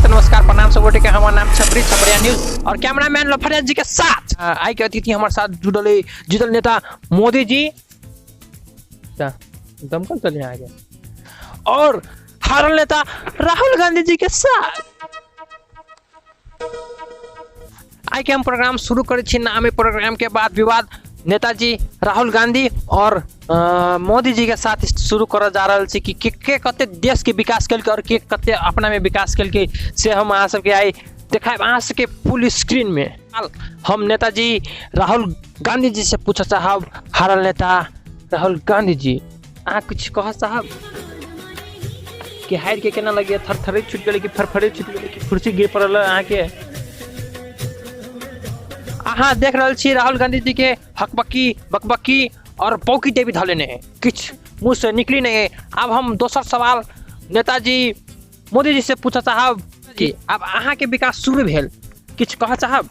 नमस्ते नमस्कार प्रणाम सब के हमारा नाम छपरी छपरिया न्यूज और कैमरामैन लफरिया जी के साथ आई के अतिथि हमारे साथ जुड़ल जितल नेता मोदी जी दमकल चले आगे और हारल नेता राहुल गांधी जी के साथ आई के हम प्रोग्राम शुरू करे छी नामे प्रोग्राम के बाद विवाद नेताजी राहुल गांधी और मोदी जी के साथ शुरू कर जा रहा है कि के कते देश के विकास कल के और के कते अपना में विकास कल के से हम अहाँ सबके आई देखाए अहाँ सबके फुल स्क्रीन में हम नेताजी राहुल गांधी जी से पूछा साहब हारल नेता राहुल गांधी जी अहाँ कुछ कह साहब कि हार के केना लगे थरथरे छूट गए कि फरफरे छूट गए कि कुर्सी गिर पड़ल अहाँ के अहाँ देख रहा छी राहुल गांधी जी के हकबकी बकबकी और पौकी टेबी धलेने हैं किछ मुंह से निकली नहीं है। अब हम दोसर सवाल नेताजी मोदी जी से पूछा साहब कि अब अहाँ के विकास शुरू भेल किछ कह साहब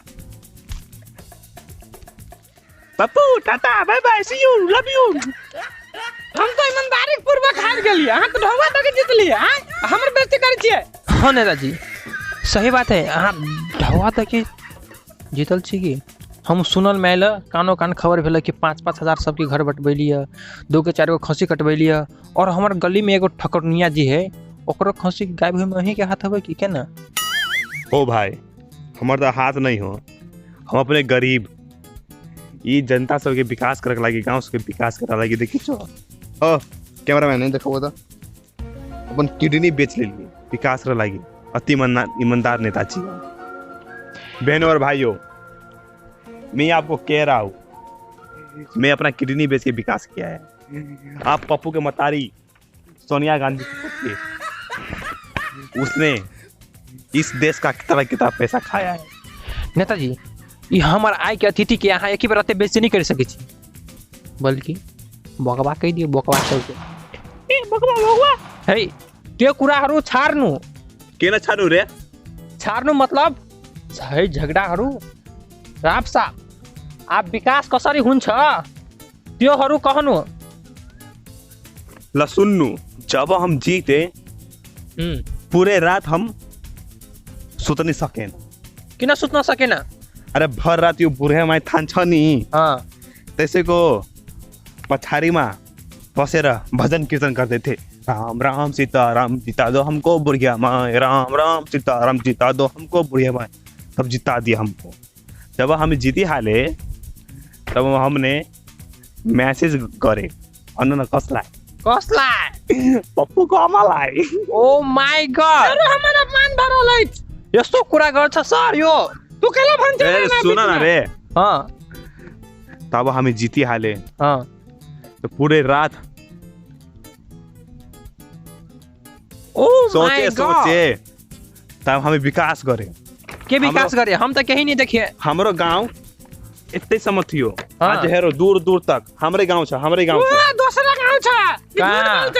Pappu tata bye bye see you love you. हम तो ईमानदारी पूर्वक हार गेलिए अहाँ तो ढौवा तक जीतलिए हमर बेइज्जती करै छियै। हाँ नेताजी सही बात है अहाँ ढौवा तक जीतल छी कि हम सुनल मैल कानो कान खबर भेल कि 5-5 हजार सबके घर बटबैली 2 के 4 गो खसी कटबैली और हमार गली में एगो ठकुरनिया जी है ओकरो खसी गायब हुए में अहीं के हाथ हवे कि केना। ओ भाई हमार तो हाथ नहीं हो हम अपने गरीब ये जनता सबके विकास करे लागी गांव सबके विकास करे लागी देखी छो ओ कैमरामैन नहीं देखो तो अपन किडनी बेच लेली विकास करे लागी अति ईमानदार नेताजी। बहनों और भाइयों मैं आपको कह रहा हूँ मैं अपना किडनी बेच के विकास किया है। आप पप्पू के मतारी सोनिया गांधी के उसने इस देश का कितना पैसा खाया है। नेताजी ये हमार आय के अतिथि के यहाँ एक ही बार बेइज्जती नहीं कर सके छी बल्कि बकवा कह दियो बकवा सबके ए बकवा हे ते कुराहरू छाड्नु केना छाड्नु रे छाड्नु मतलब है झगडाहरू राप्सा आप विकास कसरी हुन्छ त्योहरू कहनु ल सुन्नु जब हम जीते पूरे रात हम सुत नहीं सकेन। किन सुत्न सकेन। अरे भर रात यो बुढ़े माई थान छ नि त्यसैको पछाडीमा बसेर भजन कीर्तन करते थे राम राम सीताराम जीता दो हमको बुढ़िया माए राम राम सीताराम जीता दो हमको बुढ़िया माए तब जिता दिया हमको। जब हम जीती हाले तब हमने मैसेज करे अन्न कसलाई पप्पू को हमलाई ओ माय गॉड अरे हमरा मान भरल अछि यस्तो कुरा गर्छ सर यो तू केला भन्छ ए सुन न रे हां तब हम जीती हाले हां तो पूरे रात ओ माय गॉड सोचे तब हमें विकास करे के विकास करे हम तो कहीं नहीं देखिए हमरो गांव इतने समझ थियो आज हेरो दूर दूर तक हमरे गांव छ दूसरा गांव छ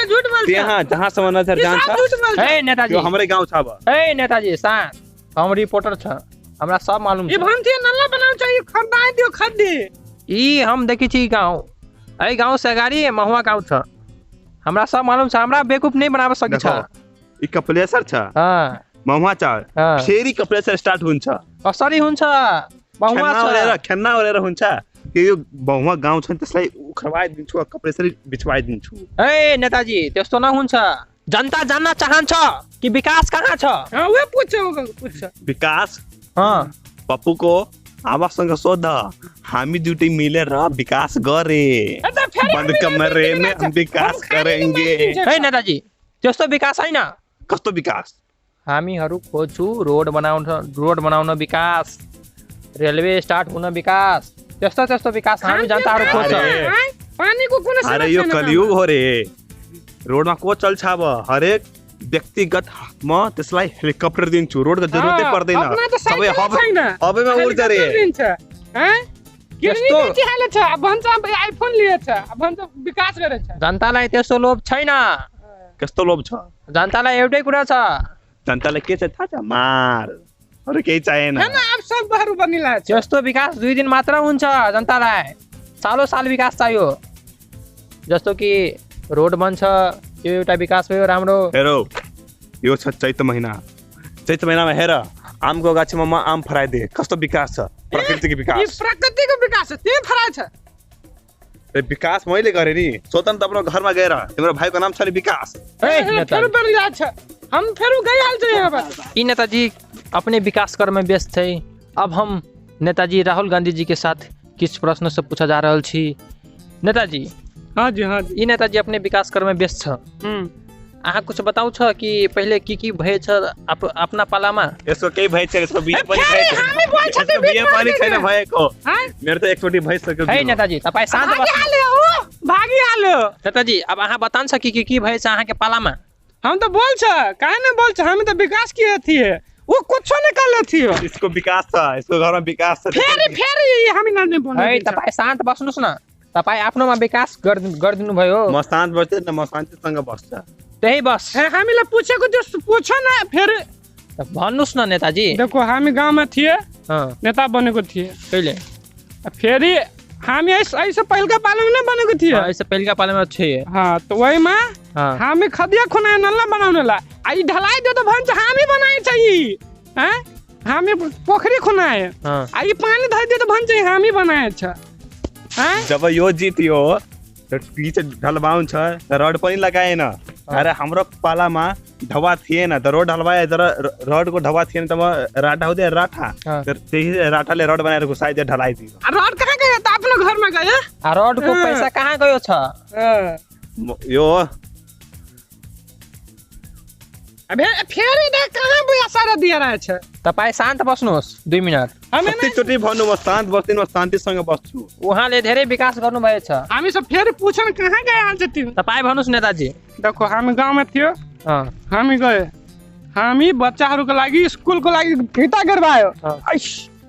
झूठ बोलते यहां जहां से नजर जान छ ए नेताजी यो हमरे गांव छ बा ए नेताजी शांत हम रिपोर्टर छ हमरा सब मालूम ई भंती नल्ला बनाउ चाहिए खरदाई दियो खद्दी ई हम देखी छी गांव ए गांव से गाड़ी महुआ गांव छ हमरा सब मालूम छ हमरा बेवकूफ नहीं बनाबे सकै छ ई कपलेसर छ हां महुआ छ फेरी कपलेसर स्टार्ट हुन्छ कसरी हुन्छ महुआ छ खेन्ना ओरेर हुन्छ कि यो महुआ गाउँ छ त्यसलाई उखरवाइ दिन्छु कपलेसर बिछवाइ दिन्छु। ए नेताजी त्यस्तो नहुन्छ जनता जान्न चाहन्छ कि विकास कहाँ छ हां वे पूछ विकास हां पप्पू को आवाससँग सोध हामी दुटै मिलेर विकास गरे बंद कमरे में हम विकास करेंगे। ए नेताजी त्यस्तो विकास हैन कस्तो विकास हामीहरू खोज्छु रोड बनाउन विकास रेलवे स्टार्ट हुन विकास त्यस्तो विकास हामी जनताहरू खोज्छ पानी को कुन समस्या अरे यो कलियुग हो रे रोडमा को चल्छ अब हरेक व्यक्तिगत म त्यसलाई हेलिकप्टर दिन्छु रोड का जरुरतै पर्दैन सबै हबैमा उड्छ रे हैं त्यस्तो हाले छ भन्छ आइफोन लिए छ भन्छ विकास गरे छ जनतालाई त्यस्तो लोभ छैन। कस्तो लोभ छ जनतालाई एउटै कुरा छ जनतालाई के छ थाहा छ मार अरु केही चाहिएन हैन अब सब बहरू बनिला छ त्यस्तो विकास 2 दिन मात्र हुन्छ जनतालाई सालो साल विकास चाहियो जस्तो कि रोड बन्छ यो एउटा विकास भयो राम्रो। हेरो यो छ चैत महिना चैत महीना में हेरा आम को गाछ में आम फराय दे कस्तो विकास छ प्रकृति के ई विकास प्रकृति के विकास है ते फराय छ रे विकास मैले गरे नि स्वतन्त्र अपनो घर में गएर तिम्रो भाइ को नाम छ नि विकास ए फिर नेताजी बढ़ जा छ हम फिर गए हाल छ यहाँ पर ई नेताजी अपने विकास कर में व्यस्त थे। अब हम नेताजी राहुल गांधी जी के साथ किस प्रश्न से पूछा जा रहल छी। नेताजी हाँ जी ई नेताजी अपने विकास कर में व्यस्त छ। अहाँ कुछ बताऊ छ कि पहले की भए छ अपना पालामा। यसको केही भइ छ यसको बिहे पनि भए छ यसको बिहे पनि छैन भएको मेरो त एकचोटी भइसक्यो है नेताजी तपाई शान्त बस्नु भागी हाल्यो नेताजी अब अहाँ बतान छ कि की भए छ अहाँ के पालामा। हम तो बोल छ काहे न बोल छ हम तो विकास किए थी वो कुछ नहीं कर ले थी इसको विकास छ इसको घर में विकास छ फेरि हामी न बोल्नु है तपाई शान्त बस्नुस् न तपाई आफ्नोमा विकास गर्दिनु भयो। म शान्त बस्थे न म शान्तिसँग बस्छ त्यही बस हामीलाई पूछेको जो पूछ न फिर भन्नुस् न नेताजी। देखो हामी गाउँमा थिए नेता बनेको थिए कहिले फेरि हामी ऐसे पहिलका पालामा नै बनेको थिए ऐसे पहिलका पालामा थिए हाँ तो वहीमा हामी खदिया खुनाए नल्ला बनाउनेला आई ढलाई दे तो भन्छ हामी बनाए चाहिए हैं हामी पोखरी खुनाए आई पानी धर दे तो भन्छ हामी बनाए छ हैं जब यो जित्यो त पीछे ढलबाउन छ रड पनि लगाएन। अरे हाम्रो पालामा ढवा थिएन त रोड ढलवाए तर रड को ढवा थिएन त राठा हुँदै राठा त्यही राठाले रड बनाएर घुसाइदियो ढलाइदियो। रड कहाँ गयो त आफ्नो घरमा गयो रड को पैसा कहाँ गयो छ यो अबे फेरि दे कहाँ बुया सारा दिएर छ तपाई शान्त बस्नुहोस् 2 मिनेट। कतिचोटि भन्नु म शान्त बस्दिन म शान्तिसँग बस्छु। उहाँले धेरै विकास गर्नु भएछ हामी सब फेरि पूछन कहाँ गए हाल्छ तिमी तपाई भन्नुस् नेताजी। देखो हामी गाउँमा थियो हामी गए हामी बच्चाहरूको लागि स्कुलको लागि फिर्ता गरबायो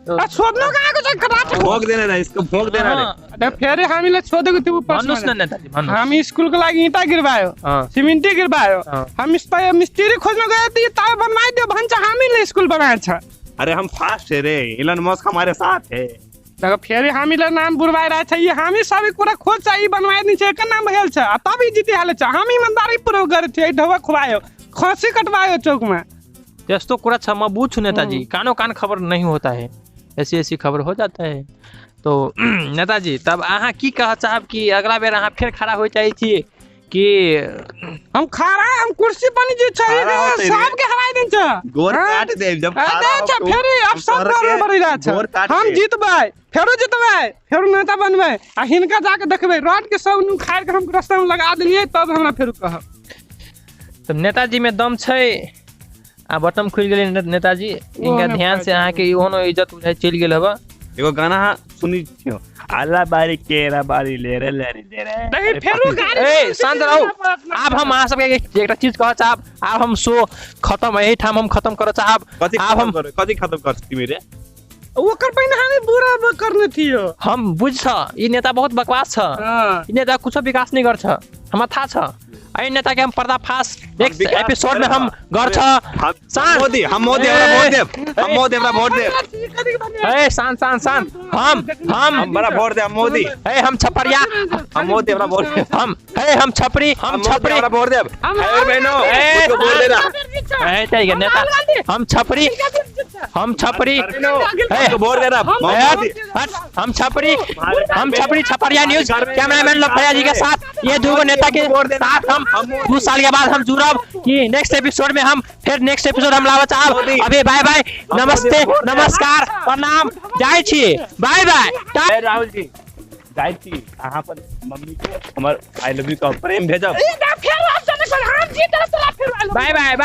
सोध्नु कहाँको छ कराट भोग देना रे इसको भोग देना रे फेरि हामीले सोधेको थियो भन्नुस् न नेताजी भन्नुस्। हामी स्कुलको लागि इँटा गिरबायो सिमेन्टी गिरबायो हामी मिस्त्री खोज्न गए ती तार बनवाइदियो भन्छ हामीले स्कुल बनाएछ। अरे हम फास्ट है रे इलन मस्क हमारे साथ है देखो फेरि हामीले नाम बुरबाइरहेछ यी हामी सबै कुरा खोज्छ यी बनवाइदिन्छ एक नाम भइहाल्छ तब यी जिति हालेछ हामी इमानदारी पूरा गरेको थियो ढवा खुवायो खसी कटवायो चौकमा त्यस्तो कुरा छ म बुझ्छु नेताजी कानो कान खबर नहीं होता है ऐसी खबर हो जाता है। तो नेताजी तब अहाँ की कह चाहब कि अगला बेर अहाँ फिर खड़ा हो चाहिए थी कि हम खड़ा हम कुर्सी पनि जे छ सबके हराइ दिन्छ गोर काट दे जब खड़ा हो फेरि अब सब बराबर बढ़िरा छ हम जीतबै फेरो नेता बनबै आ हिनका जाके देखबै रड के सब नु खाएर के हम रास्ता में लगा देलिए तब हमरा फेर कहब। तो नेताजी में दम छै आ बटम खुल गेलै नेताजी इनका ध्यान से अहाँ के ओनो इज्जत उठाइ चल गेल हबा। एगो गाना सुनी थियो आला बारी केरा बारी लेरे लेरे लेरे नहीं फेरो गाड़ी ए शांत रहो। अब हम अहाँ सबके एकटा चीज कह चाहब अब हम शो खत्म यही ठाम हम खत्म कर चाहब अब हम कथि खत्म कर तिमी रे ओकर पहिने हामी बुरा करने थियो हम बुझ छ ई नेता बहुत बकवास छ ई नेता कुछ विकास नहीं गर्छ हमरा था छ आई नेता के हम पर्दाफाश नेक्स्ट एपिसोड में हम गर्छ। मोदी हम मोदी हमरा वोट दे ए शांत हम बड़ा वोट दे मोदी ए हम छपरिया हम मोदी हमरा वोट दे हम छपरी हमरा वोट दे और बहनो उसको वोट देना ए ठीक है नेता हम छपरी उसको वोट देना हम छपरी छपरिया न्यूज कैमरामैन लोकप्रिया जी के साथ ये दो नेता के साथ हम 2 साल के बाद हम जुड़ब कि नेक्स्ट एपिसोड में हम फिर नेक्स्ट एपिसोड हम लावा चाहब। अभी बाय बाय नमस्ते नमस्कार प्रणाम जाय छी बाय बाय राहुल जी जाय छी अहाँ पर मम्मी के हमर आई लव यू का प्रेम भेजब बाय बाय।